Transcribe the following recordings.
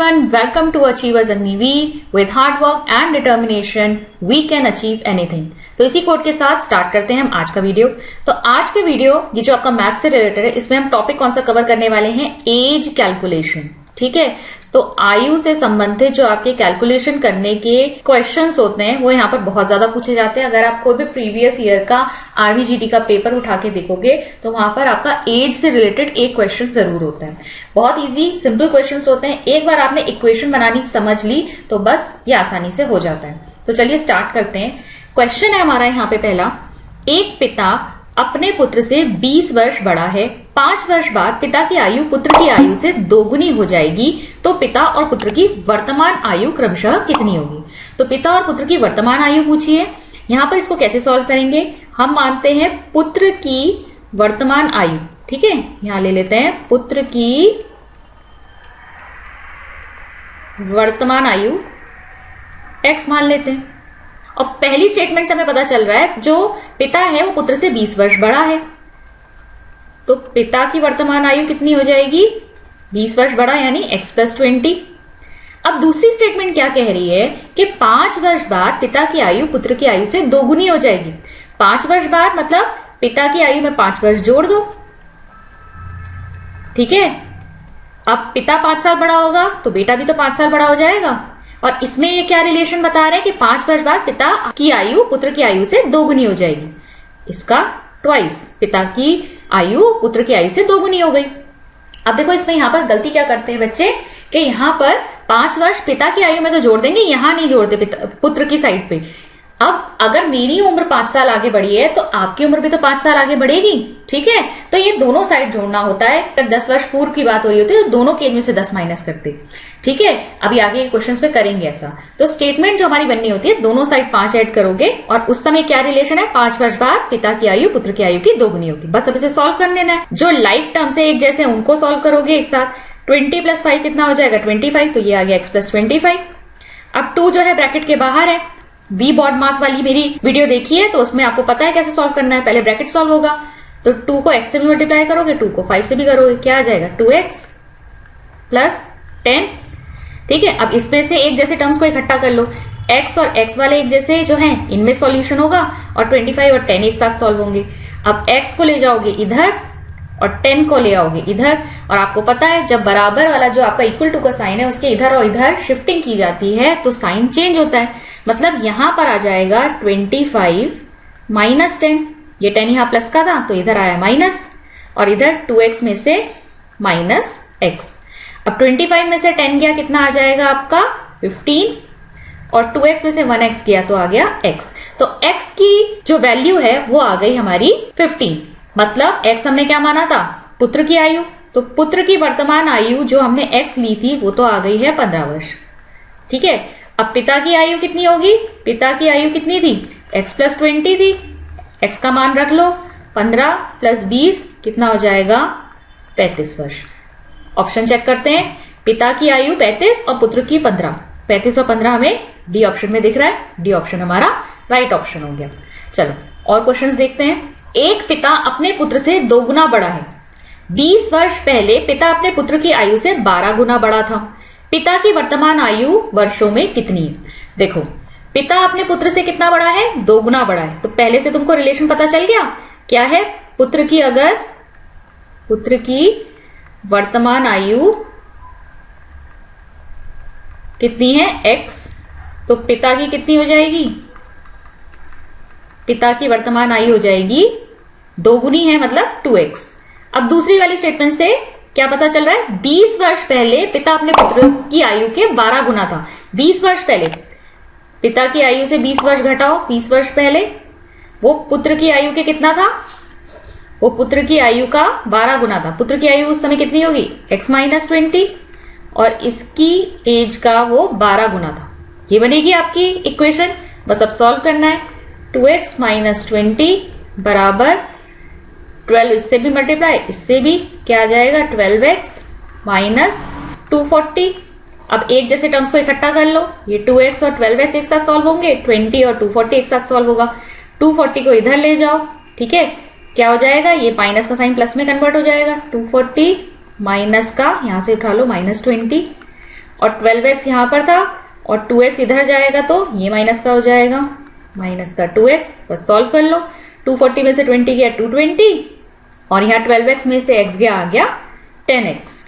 everyone, welcome to Achievers Agnivi. With hard work and determination, we can achieve anything. तो इसी coat के साथ start करते हैं हम आज का वीडियो। तो आज के वीडियो ये जो आपका मैथ से रिलेटेड है, इसमें हम टॉपिक कौन सा कवर करने वाले हैं? As calculation. ठीक है, तो आयु से संबंधित जो आपके कैलकुलेशन करने के क्वेश्चंस होते हैं वो यहाँ पर बहुत ज्यादा पूछे जाते हैं। अगर आप कोई भी प्रीवियस ईयर का आरबीजीटी का पेपर उठा के देखोगे तो वहां पर आपका एज से रिलेटेड एक क्वेश्चन जरूर होता है। बहुत इजी सिंपल क्वेश्चंस होते हैं। एक बार आपने इक्वेशन बनानी समझ ली तो बस ये आसानी से हो जाता है। तो चलिए स्टार्ट करते हैं। क्वेश्चन है हमारा यहाँ पे पहला, एक पिता अपने पुत्र से 20 वर्ष बड़ा है। 5 वर्ष बाद पिता की आयु पुत्र की आयु से दोगुनी हो जाएगी, तो पिता और पुत्र की वर्तमान आयु क्रमशः कितनी होगी? तो पिता और पुत्र की वर्तमान आयु पूछी है। यहाँ पर इसको कैसे सॉल्व करेंगे? हम मानते हैं पुत्र की वर्तमान आयु। ठीक है, यहां ले लेते हैं पुत्र की वर्तमान आयु x मान लेते हैं। और पहली स्टेटमेंट से हमें पता चल रहा है जो पिता है वो पुत्र से 20 वर्ष बड़ा है, तो पिता की वर्तमान आयु कितनी हो जाएगी? 20 वर्ष बड़ा यानी x + 20। अब दूसरी स्टेटमेंट क्या कह रही है कि 5 वर्ष बाद पिता की आयु पुत्र की आयु से दोगुनी हो जाएगी। 5 वर्ष बाद मतलब पिता की आयु में 5 वर्ष जोड़ दो। ठीक है, अब पिता 5 साल बड़ा होगा तो बेटा भी तो 5 साल बड़ा हो जाएगा। और इसमें ये क्या रिलेशन बता रहे हैं कि 5 वर्ष बाद पिता की आयु पुत्र की आयु से दोगुनी हो जाएगी। इसका ट्वाइस, पिता की आयु पुत्र की आयु से दोगुनी हो गई। अब देखो इसमें यहां पर गलती क्या करते हैं बच्चे कि यहां पर 5 वर्ष पिता की आयु में तो जोड़ देंगे, यहां नहीं जोड़ते पुत्र की साइड पे। अब अगर मेरी उम्र 5 साल आगे बढ़ी है तो आपकी उम्र भी तो 5 साल आगे बढ़ेगी। ठीक है, तो ये दोनों साइड जोड़ना होता है। अगर 10 वर्ष पूर्व की बात हो रही होती है तो दोनों के एज में से 10 माइनस करते। ठीक है, अभी आगे के क्वेश्चंस में करेंगे ऐसा। तो स्टेटमेंट जो हमारी बननी होती है, दोनों साइड 5 ऐड करोगे और उस समय क्या रिलेशन है? 5 वर्ष बाद पिता की आयु पुत्र की आयु की दोगुनी होगी। बस अब इसे सॉल्व कर लेना है। जो लाइक टर्म से एक जैसे उनको सॉल्व करोगे एक साथ। 20 + 5 कितना हो जाएगा? 25। तो ये आ गया x + 25। अब 2 जो है ब्रैकेट के बाहर है। वी बॉड मास वाली मेरी वीडियो देखी है तो उसमें आपको पता है कैसे सॉल्व करना है। पहले ब्रैकेट सॉल्व होगा तो 2 को x से भी मल्टीप्लाई करोगे, 2 को 5 से भी करोगे, क्या आ जाएगा? 2x + 10। ठीक है, अब इसमें से एक जैसे टर्म्स को इकट्ठा कर लो। x और x वाले एक जैसे जो हैं इनमें सॉल्यूशन होगा और 25 और 10 एक साथ सॉल्व होंगे। अब x को ले जाओगे इधर और 10 को ले आओगे इधर। और आपको पता है जब बराबर वाला जो आपका इक्वल टू का साइन है उसके इधर और इधर शिफ्टिंग की जाती है तो साइन चेंज होता है। मतलब यहां पर आ जाएगा 25 - 10। ये 10 यहां प्लस का था तो इधर आया माइनस, और इधर 2x में से -x। अब 25 में से 10 गया, कितना आ जाएगा आपका? 15। और 2x में से 1x गया तो आ गया x। तो x की जो वैल्यू है वो आ गई हमारी 15। मतलब x हमने क्या माना था? पुत्र की आयु। तो पुत्र की वर्तमान आयु जो हमने x ली थी वो तो आ गई है 15 वर्ष। ठीक है, अब पिता की आयु कितनी होगी? पिता की आयु कितनी थी? x + 20 थी। x का मान रख लो। 15 + 20 कितना हो जाएगा? 35 वर्ष। ऑप्शन चेक करते हैं। पिता की आयु 35 और पुत्र की 15। 35 और 15 हमें डी ऑप्शन में दिख रहा है। डी ऑप्शन हमारा राइट ऑप्शन हो गया। चलो और क्वेश्चंस देखते हैं। एक पिता अपने पुत्र से 2 गुना बड़ा है। 20 वर्ष पहले पिता अपने पुत्र की आयु से 12 गुना बड़ा था। पिता की वर्तमान आयु वर्षों में कितनी है? देखो पिता अपने पुत्र से कितना बड़ा है? 2 गुना बड़ा है। तो पहले से तुमको रिलेशन पता चल गया क्या है? पुत्र की वर्तमान आयु कितनी है? x। तो पिता की कितनी हो जाएगी? पिता की वर्तमान आयु हो जाएगी 2 गुनी है मतलब 2x। अब दूसरी वाली स्टेटमेंट से क्या पता चल रहा है? 20 वर्ष पहले पिता अपने पुत्र की आयु के 12 गुना था। 20 वर्ष पहले पिता की आयु से 20 वर्ष घटाओ। 20 वर्ष पहले वो पुत्र की आयु के कितना था? वो पुत्र की आयु का 12 गुना था। पुत्र की आयु उस समय कितनी होगी? x - 20 और इसकी एज का वो 12 गुना था। ये बनेगी आपकी इक्वेशन। बस अब सॉल्व करना है। 2x - 20 बराबर 12, इससे भी मल्टीप्लाई इससे भी क्या आ जाएगा? 12x - 240। अब एक जैसे टर्म्स को इकट्ठा कर लो। ये 2x और 12x एक साथ सॉल्व होंगे, 20 और 240 एक साथ सॉल्व होगा। 240 को इधर ले जाओ। ठीक है, क्या हो जाएगा? ये माइनस का साइन प्लस में कन्वर्ट हो जाएगा। 240 माइनस का यहां से उठा लो -20 और 12x यहां पर था और 2x इधर जाएगा तो ये माइनस का हो जाएगा, माइनस का 2x। बस सॉल्व कर लो। 240 में से 20 गया 220 और यहाँ 12x में से x गया आ गया 10x।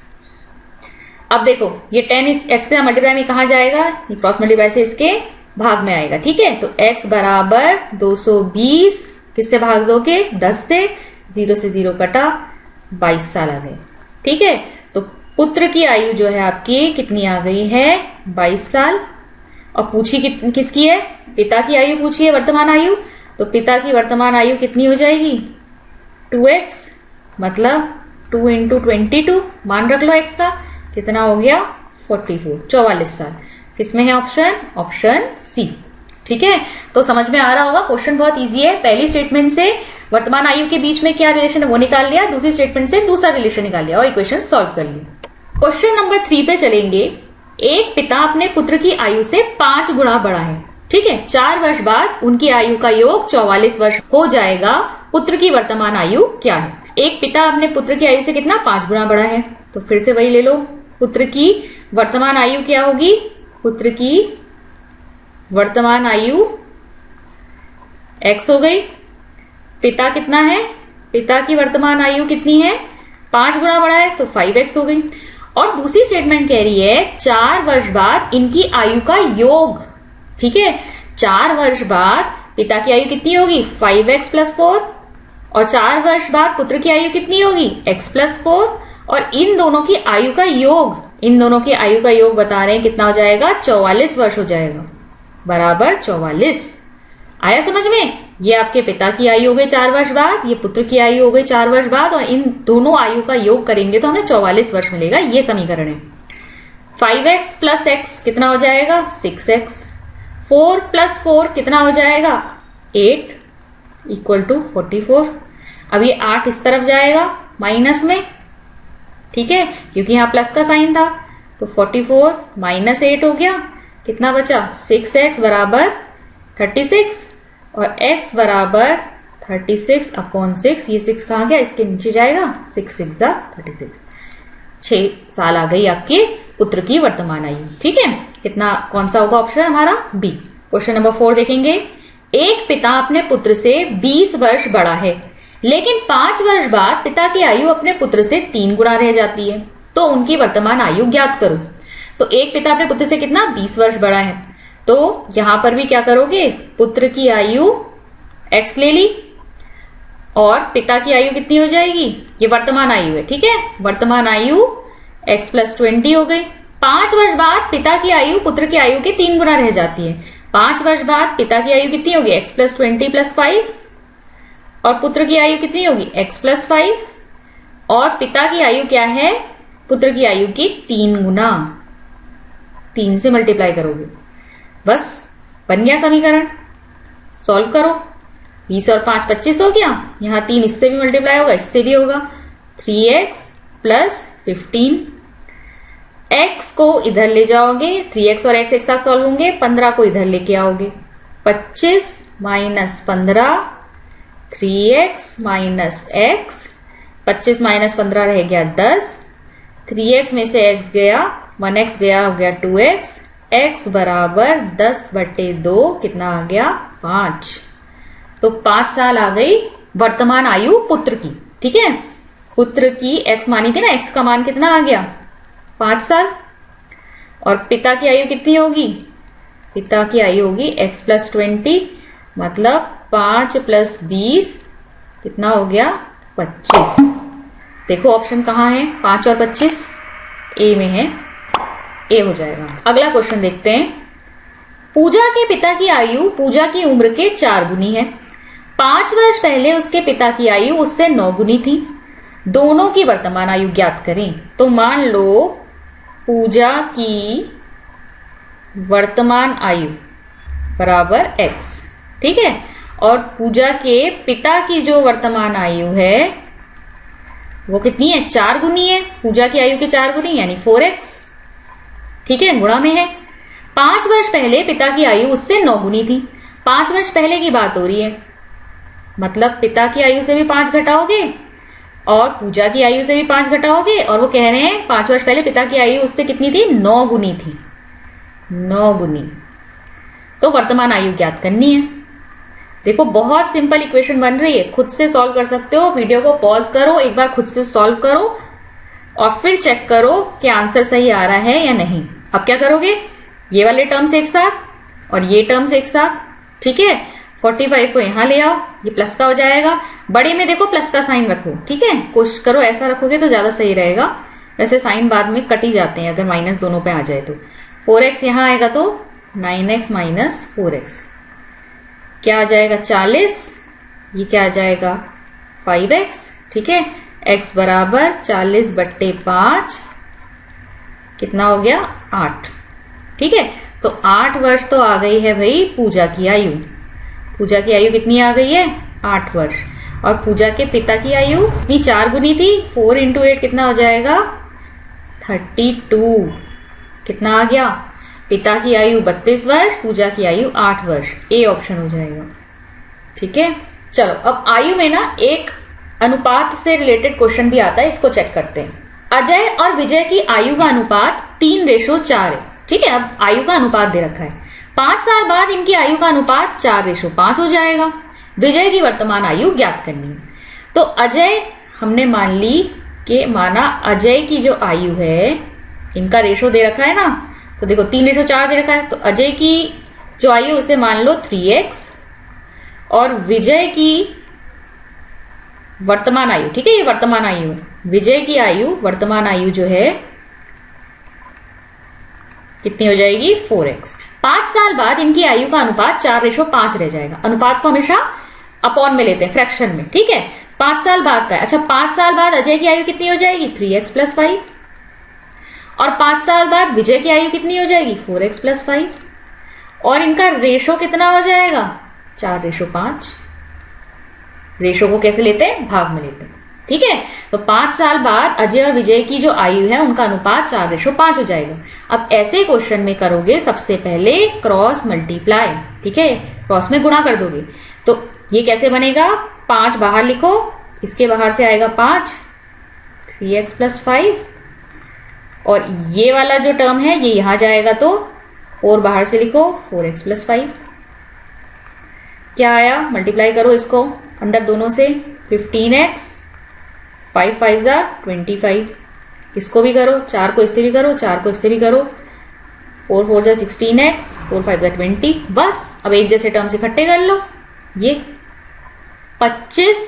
अब देखो ये 10 इस x का मल्टीप्लाई में कहा जाएगा, ये क्रॉस मल्टीप्लाई से इसके भाग में आएगा। ठीक है, तो x बराबर 220 किससे भाग दोगे 10 से, 0 से 0 कटा, 22 साल आ गए। ठीक है, तो पुत्र की आयु जो है आपकी कितनी आ गई है 22 साल। और पूछी किसकी है, पिता की आयु पूछी है, वर्तमान आयु। तो पिता की वर्तमान आयु कितनी हो जाएगी 2x, मतलब 2 × 22 मान रख लो x का, कितना हो गया 44 साल। किसमें है ऑप्शन, ऑप्शन सी। ठीक है, तो समझ में आ रहा होगा, क्वेश्चन बहुत इजी है। पहली स्टेटमेंट से वर्तमान आयु के बीच में क्या रिलेशन है वो निकाल लिया, दूसरी स्टेटमेंट से दूसरा रिलेशन निकाल लिया और इक्वेशन सॉल्व कर लिया। क्वेश्चन नंबर 3 पे चलेंगे। एक पिता अपने पुत्र की आयु से 5 गुना बड़ा है। ठीक है, 4 वर्ष बाद उनकी आयु का योग 44 वर्ष हो जाएगा। पुत्र की वर्तमान आयु क्या है। एक पिता अपने पुत्र की आयु से कितना 5 गुना बड़ा है, तो फिर से वही ले लो। पुत्र की वर्तमान आयु क्या होगी, पुत्र की वर्तमान आयु x हो गई। पिता कितना है, पिता की वर्तमान आयु कितनी है 5 गुना बड़ा है तो 5x हो गई। और दूसरी स्टेटमेंट कह रही है 4 वर्ष बाद इनकी आयु का योग। ठीक है, 4 वर्ष बाद पिता की आयु कितनी होगी 5x + 4 और 4 वर्ष बाद पुत्र की आयु कितनी होगी x + 4 और इन दोनों की आयु का योग, इन दोनों की आयु का योग बता रहे हैं कितना हो जाएगा 44 वर्ष हो जाएगा, बराबर 44। आया समझ में। ये आपके पिता की आयु हो गई 4 वर्ष बाद, ये पुत्र की आयु हो गई 4 वर्ष बाद और इन दोनों आयु का योग करेंगे तो हमें 44 वर्ष मिलेगा। ये समीकरण है। 5x + x कितना हो जाएगा 6x, 4 + 4 कितना हो जाएगा 8 = 44। अब ये 8 इस तरफ जाएगा माइनस में। ठीक है, क्योंकि यहां प्लस का साइन था, तो 44 - 8 हो गया, कितना बचा 6x बराबर 36 और x बराबर 36/6। ये 6 कहां गया, इसके नीचे जाएगा, 6 × 6 = 36। 6 साल आ गई आपके पुत्र की वर्तमान आयु। ठीक है, कितना, कौन सा होगा ऑप्शन हमारा बी। क्वेश्चन नंबर 4 देखेंगे। एक पिता अपने पुत्र से 20 वर्ष बड़ा है, लेकिन 5 वर्ष बाद पिता की आयु अपने पुत्र से 3 गुना रह जाती है, तो उनकी वर्तमान आयु ज्ञात करो। तो एक पिता अपने पुत्र से कितना 20 वर्ष बड़ा है, तो यहां पर भी क्या करोगे, पुत्र की आयु x ले ली और पिता की आयु कितनी हो जाएगी, ये वर्तमान आयु है। ठीक है, वर्तमान आयु x + 20 हो गई। 5 वर्ष बाद पिता की आयु पुत्र की आयु के 3 गुना रह जाती है। 5 वर्ष बाद पिता की आयु कितनी होगी x + 20 + 5 और पुत्र की आयु कितनी होगी x + 5 और पिता की आयु क्या है, पुत्र की आयु की 3 गुना, 3 से मल्टीप्लाई करोगे, बस बन गया समीकरण। सॉल्व करो। 20 और 5 25 हो गया, यहां 3 इससे भी मल्टीप्लाई होगा, इससे भी होगा। 3x + 15, x को इधर ले जाओगे, 3x और x एक साथ सॉल्व होंगे, 15 को इधर लेके आओगे, 25 - 15 3x - x, 25 - 15 रह गया 10, 3x में से x गया, 1x गया, हो गया 2x, x बराबर 10/2 कितना आ गया 5। तो 5 साल आ गई वर्तमान आयु पुत्र की। ठीक है, पुत्र की x मानी थी ना, x का मान कितना आ गया 5 साल और पिता की आयु कितनी होगी, पिता की आयु होगी x + 20 मतलब 5 + 20 कितना हो गया 25। देखो ऑप्शन कहां है, 5 और 25 ए में है, ए हो जाएगा। अगला क्वेश्चन देखते हैं। पूजा के पिता की आयु पूजा की उम्र के 4 गुनी है। 5 वर्ष पहले उसके पिता की आयु उससे 9 गुनी थी। दोनों की वर्तमान आयु ज्ञात करें। तो मान लो पूजा की वर्तमान आयु बराबर x, ठीक है, और पूजा के पिता की जो वर्तमान आयु है वो कितनी है 4 गुनी है, पूजा की आयु के 4 गुनी यानी 4x, ठीक है, गुणा में है। 5 वर्ष पहले पिता की आयु उससे 9 गुनी थी। 5 वर्ष पहले की बात हो रही है, मतलब पिता की आयु से भी 5 घटाओगे और पूजा की आयु से भी 5 घटाओगे, और वो कह रहे हैं 5 वर्ष पहले पिता की आयु उससे कितनी थी, 9 गुनी थी, 9 गुनी। तो वर्तमान आयु ज्ञात करनी है। देखो बहुत सिंपल इक्वेशन बन रही है, खुद से सॉल्व कर सकते हो। वीडियो को पॉज करो, एक बार खुद से सॉल्व करो और फिर चेक करो कि आंसर सही आ रहा है या नहीं। अब क्या करोगे, ये वाले टर्म्स एक साथ और ये टर्म्स एक साथ, ठीक है। 45 को यहां ले आओ, ये प्लस का हो जाएगा। बड़े में देखो प्लस का साइन रखो, ठीक है। कोशिश करो ऐसा रखोगे तो ज्यादा सही रहेगा, वैसे साइन बाद में कट ही जाते हैं अगर माइनस दोनों पे आ जाए तो। 4x यहां आएगा तो 9x माइनस 4x क्या आ जाएगा 40, ये क्या आ जाएगा 5x, ठीक है। x बराबर 40/5 कितना हो गया 8, ठीक है। तो 8 वर्ष तो आ गई है भाई पूजा की आयु। पूजा की आयु कितनी आ गई है 8 वर्ष। और पूजा के पिता की आयु इतनी 4 गुनी थी, 4 × 8 कितना हो जाएगा 32। कितना आ गया, पिता की आयु 32 वर्ष, पूजा की आयु 8 वर्ष। ए ऑप्शन हो जाएगा, ठीक है। चलो अब आयु में ना एक अनुपात से रिलेटेड क्वेश्चन भी आता है, इसको चेक करते हैं। अजय और विजय की आयु का अनुपात 3:4 है, ठीक है। अब आयु का अनुपात दे रखा है, 5 साल बाद इनकी आयु का अनुपात 4:5 हो जाएगा। विजय की वर्तमान आयु ज्ञात करनी है। तो अजय हमने मान ली कि माना अजय की जो आयु है, इनका रेशो दे रखा है ना, तो देखो 3:4 दे रखा है, तो अजय की जो आयु उसे मान लो 3x और विजय की वर्तमान आयु, ठीक है, ये वर्तमान आयु है। विजय की आयु वर्तमान आयु जो है कितनी हो जाएगी 4x। 5 साल बाद इनकी आयु का अनुपात 4:5 रह जाएगा। अनुपात को हमेशा अपॉन में लेते हैं, फ्रैक्शन में, ठीक है। 5 साल बाद का है। अच्छा 5 साल बाद अजय की आयु कितनी हो जाएगी 3x + 5 और 5 साल बाद विजय की आयु कितनी हो जाएगी 4x + 5 और इनका रेशो कितना हो जाएगा 4:5। रेशो को कैसे लेते हैं, भाग में लेते हैं, ठीक है। तो 5 साल बाद अजय और विजय की जो आयु है उनका अनुपात 4:5 हो जाएगा। अब ऐसे क्वेश्चन में करोगे सबसे पहले क्रॉस मल्टीप्लाई, ठीक है, क्रॉस में गुणा कर दोगे। तो ये कैसे बनेगा, 5 बाहर लिखो, इसके बाहर से आएगा 5, 3x + 5 और ये वाला जो टर्म है ये यहां जाएगा तो 4 बाहर से लिखो, 4x + 5 क्या आया, मल्टीप्लाई करो इसको अंदर दोनों से, 15x, 5 5 25, इसको भी करो, 4 को इससे भी करो, 4 को इससे भी करो, 4 4 16x, 4 5 20। बस अब एक जैसे टर्म्स इकट्ठे कर लो। ये 25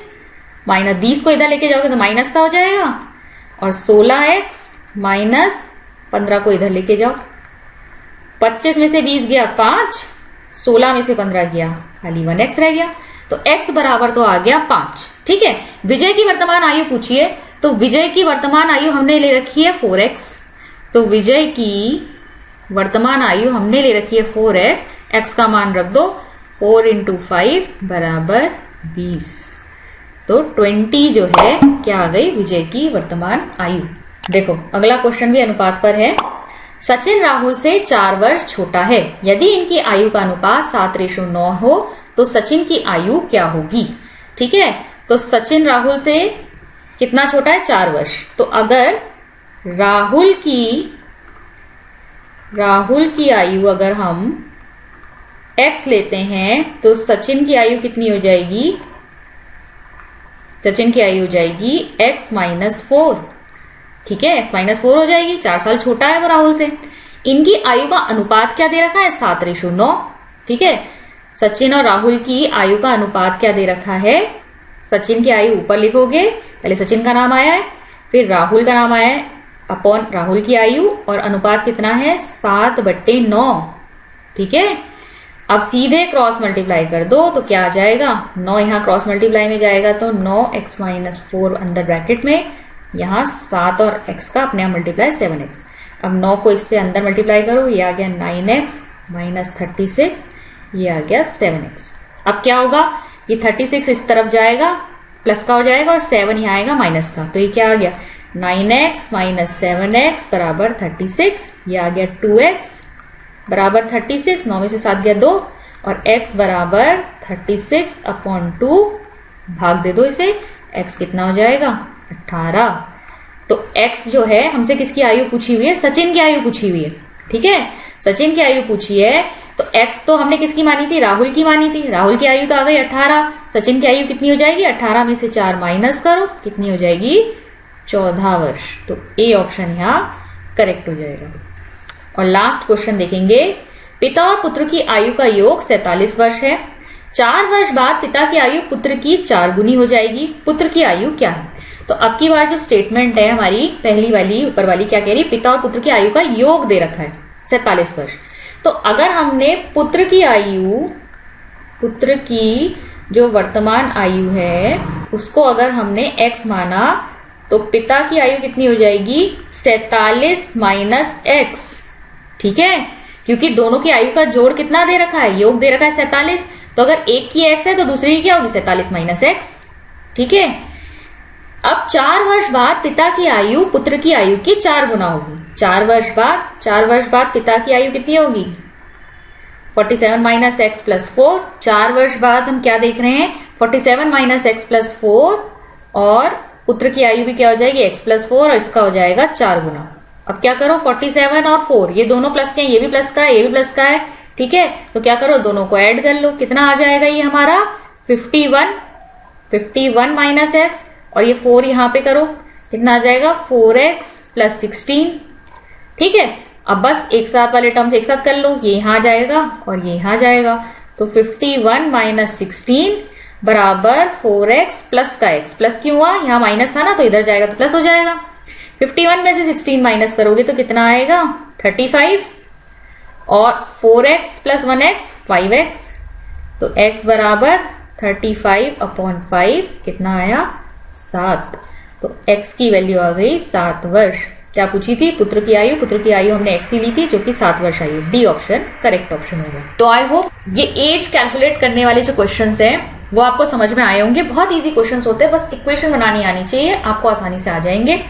माइनस 20 को इधर लेके जाओगे तो माइनस का हो जाएगा और 16x माइनस 15 को इधर लेके जाओ। 25 में से 20 गया 5, 16 में से 15 गया, खाली 1x रह गया। तो x बराबर तो आ गया 5, ठीक है। विजय की वर्तमान आयु पूछिए, तो विजय की वर्तमान आयु हमने ले रखी है 4x, तो विजय की वर्तमान आयु हमने ले रखी है 4x, x का मान रख दो, 4 × 5 बराबर 20। तो 20 जो है क्या आ गई विजय की वर्तमान आयु। देखो अगला क्वेश्चन भी अनुपात पर है। सचिन राहुल से 4 वर्ष छोटा है, यदि इनकी आयु का अनुपात 7:9 हो तो सचिन की आयु क्या होगी, ठीक है। तो सचिन राहुल से कितना छोटा है 4 वर्ष, तो अगर राहुल की आयु अगर हम x लेते हैं तो सचिन की आयु कितनी हो जाएगी, सचिन की आयु हो जाएगी x - 4, ठीक है, x - 4 हो जाएगी, 4 साल छोटा है वो राहुल से। इनकी आयु का अनुपात क्या दे रखा है 7:9, ठीक है। सचिन और राहुल की आयु का अनुपात क्या दे रखा है, सचिन की आयु ऊपर लिखोगे, पहले सचिन का नाम आया है, फिर राहुल का नाम आया है अपॉन राहुल की आयु और अनुपात कितना है 7/9, ठीक है। अब सीधे क्रॉस मल्टीप्लाई कर दो तो क्या आ जाएगा, 9 यहां क्रॉस मल्टीप्लाई में जाएगा तो 9x - 4 अंदर ब्रैकेट में, यहां 7 और x का अपने आप मल्टीप्लाई 7x। अब 9 को इससे अंदर मल्टीप्लाई करो, ये आ गया 9x - 36, ये आ गया 7x। अब क्या होगा, ये 36 इस तरफ जाएगा प्लस का हो जाएगा और 7 यहाँ आएगा माइनस का, तो ये क्या आ गया 9x - 7x बराबर 36, ये आ गया 2x बराबर 36, 9 में से 7 गया 2 और x बराबर 36/2, भाग दे दो इसे, x कितना हो जाएगा 18। तो x जो है हमसे किसकी आयु पूछी हुई है? सचिन की आयु पूछी हुई है। ठीक है, सचिन की आयु पूछी है तो x तो हमने किसकी मानी थी? राहुल की मानी थी। राहुल की आयु तो आ गई 18। सचिन की आयु कितनी हो जाएगी? 18 में से 4 माइनस करो, कितनी हो जाएगी? 14 वर्ष। तो ए ऑप्शन यहाँ करेक्ट हो जाएगा। और लास्ट क्वेश्चन देखेंगे, पिता और पुत्र की आयु का योग 47 वर्ष है। 4 वर्ष बाद पिता की आयु पुत्र की 4 गुनी हो जाएगी। पुत्र की आयु क्या है? तो अब की बार जो स्टेटमेंट है हमारी पहली वाली ऊपर वाली क्या कह रही है? पिता और पुत्र की आयु का योग दे रखा है 47 वर्ष। तो अगर हमने पुत्र की आयु, पुत्र की जो वर्तमान आयु है उसको अगर हमने x माना तो पिता की आयु कितनी हो जाएगी? 47 माइनस x। ठीक है, क्योंकि दोनों की आयु का जोड़ कितना दे रखा है? योग दे रखा है 47। तो अगर एक की x है तो दूसरी की क्या होगी? 47 माइनस x। ठीक है, अब 4 वर्ष बाद पिता की आयु पुत्र की आयु की 4 गुना होगी। 4 वर्ष बाद पिता की आयु कितनी होगी? 47 माइनस एक्स प्लस 4। 4 वर्ष बाद हम क्या देख रहे हैं? 47 माइनस एक्स प्लस 4, और पुत्र की आयु भी क्या हो जाएगी? x प्लस 4, और इसका हो जाएगा 4 गुना। अब क्या करो? 47 और 4 ये दोनों प्लस के हैं, ये भी प्लस का है, ये भी प्लस का है। ठीक है, तो क्या करो? दोनों को ऐड कर लो। कितना आ जाएगा ये हमारा? 51 माइनस एक्स, और ये 4 यहां पे करो, कितना आ जाएगा? 4x plus 16। ठीक है, अब बस एक साथ वाले टर्म्स एक साथ कर लो, ये यहां आ जाएगा और ये यहां आ जाएगा। तो 51 माइनस 16 बराबर 4x प्लस का x। प्लस क्यों हुआ? यहाँ माइनस था ना, तो इधर जाएगा तो प्लस हो जाएगा। 51 में से 16 माइनस करोगे तो कितना आएगा? 35, और 4x प्लस 1x 5x। तो x बराबर 35/5 कितना आया? 7। तो x की वैल्यू आ गई 7 वर्ष। क्या पूछी थी? पुत्र की आयु। पुत्र की आयु हमने x ही ली थी जो कि 7 वर्ष आई है। डी ऑप्शन करेक्ट ऑप्शन होगा। तो आई होप ये एज कैलकुलेट करने वाले जो क्वेश्चंस हैं वो आपको समझ में आए होंगे। बहुत इजी क्वेश्चंस होते हैं, बस इक्वेशन बनानी आनी चाहिए, आपको आसानी से आ जाएंगे।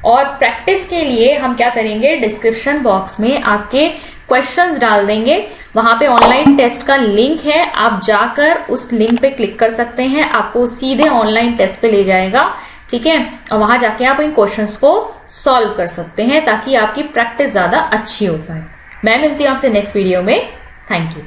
और प्रैक्टिस के लिए हम क्या करेंगे? डिस्क्रिप्शन बॉक्स में आपके क्वेश्चंस डाल देंगे, वहां पे ऑनलाइन टेस्ट का लिंक है, आप जाकर उस लिंक पे क्लिक कर सकते हैं, आपको सीधे ऑनलाइन टेस्ट पे ले जाएगा। ठीक है, और वहां जाके आप इन क्वेश्चंस को सॉल्व कर सकते हैं ताकि आपकी प्रैक्टिस ज्यादा अच्छी हो पाए। मैं मिलती हूं आपसे नेक्स्ट वीडियो में। Thank you.